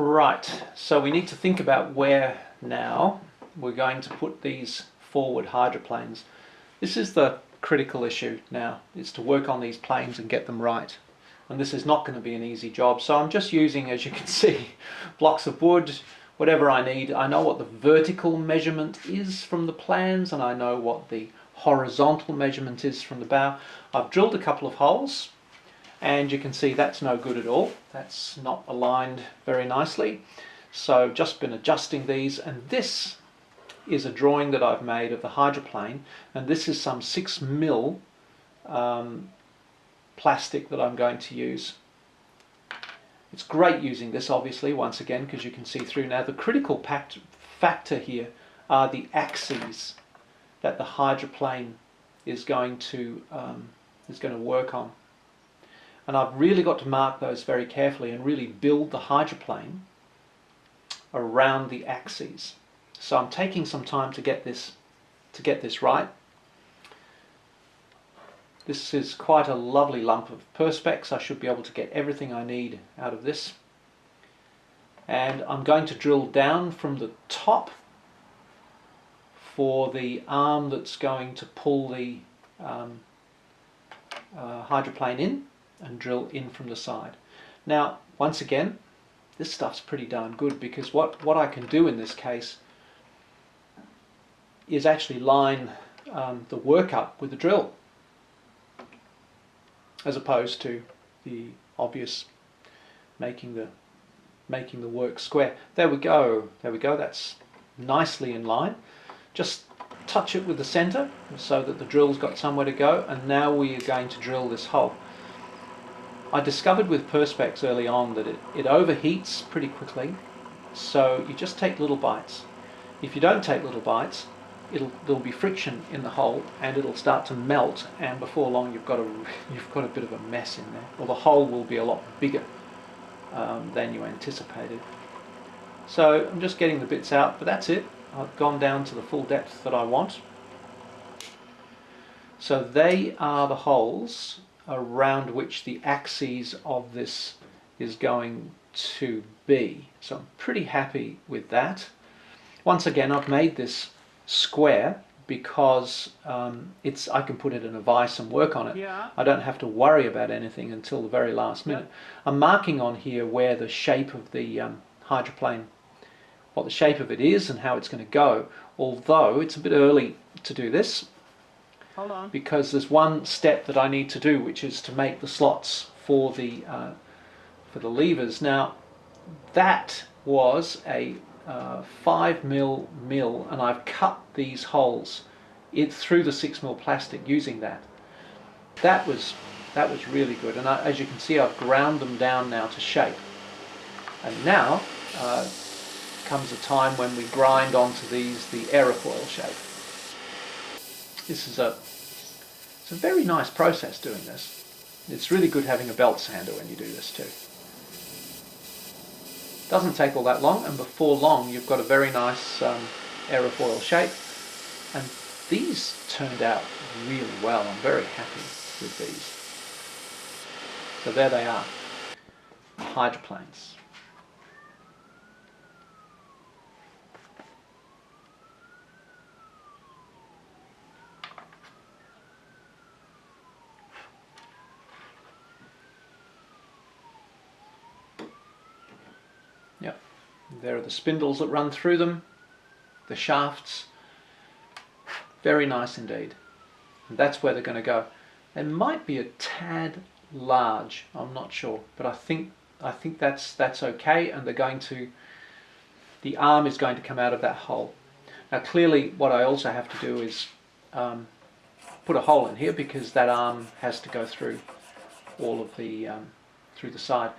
Right, so we need to think about where now we're going to put these forward hydroplanes. This is the critical issue now, is to work on these planes and get them right. And this is not going to be an easy job, so I'm just using, as you can see, blocks of wood, whatever I need. I know what the vertical measurement is from the plans, and I know what the horizontal measurement is from the bow. I've drilled a couple of holes, and you can see that's no good at all. That's not aligned very nicely. So just been adjusting these, and this is a drawing that I've made of the hydroplane, and this is some 6mm plastic that I'm going to use. It's great using this, obviously, once again, because you can see through. Now the critical factor here are the axes that the hydroplane is going to work on. And I've really got to mark those very carefully and really build the hydroplane around the axes. So I'm taking some time to get this right. This is quite a lovely lump of perspex. I should be able to get everything I need out of this. And I'm going to drill down from the top for the arm that's going to pull the hydroplane in, and drill in from the side. Now, once again, this stuff's pretty darn good, because what I can do in this case is actually line the work up with the drill, as opposed to the obvious making the work square. There we go, that's nicely in line. Just touch it with the center so that the drill's got somewhere to go, and now we are going to drill this hole. I discovered with perspex early on that it overheats pretty quickly, so you just take little bites. If you don't take little bites, there'll be friction in the hole, and it'll start to melt, and before long you've got a bit of a mess in there, or the hole will be a lot bigger than you anticipated. So I'm just getting the bits out, but that's it. I've gone down to the full depth that I want. So they are the holes around which the axes of this is going to be. So I'm pretty happy with that. Once again, I've made this square because I can put it in a vise and work on it. Yeah. I don't have to worry about anything until the very last minute. Yep. I'm marking on here where the shape of the hydroplane, what the shape of it is and how it's going to go, although it's a bit early to do this. Hold on. Because there's one step that I need to do, which is to make the slots for the levers. Now that was a 5mm mill, and I've cut these holes through the 6mm plastic using that. That was really good, and as you can see, I've ground them down now to shape. And now comes a time when we grind onto these the aerofoil shape. This is it's a very nice process doing this. It's really good having a belt sander when you do this too. Doesn't take all that long, and before long you've got a very nice aerofoil shape, and these turned out really well. I'm very happy with these. So there they are, hydroplanes. Yep, there are the spindles that run through them, the shafts. Very nice indeed. And that's where they're going to go. They might be a tad large, I'm not sure, but I think that's okay, and the arm is going to come out of that hole. Now clearly what I also have to do is put a hole in here, because that arm has to go through all of the through the side.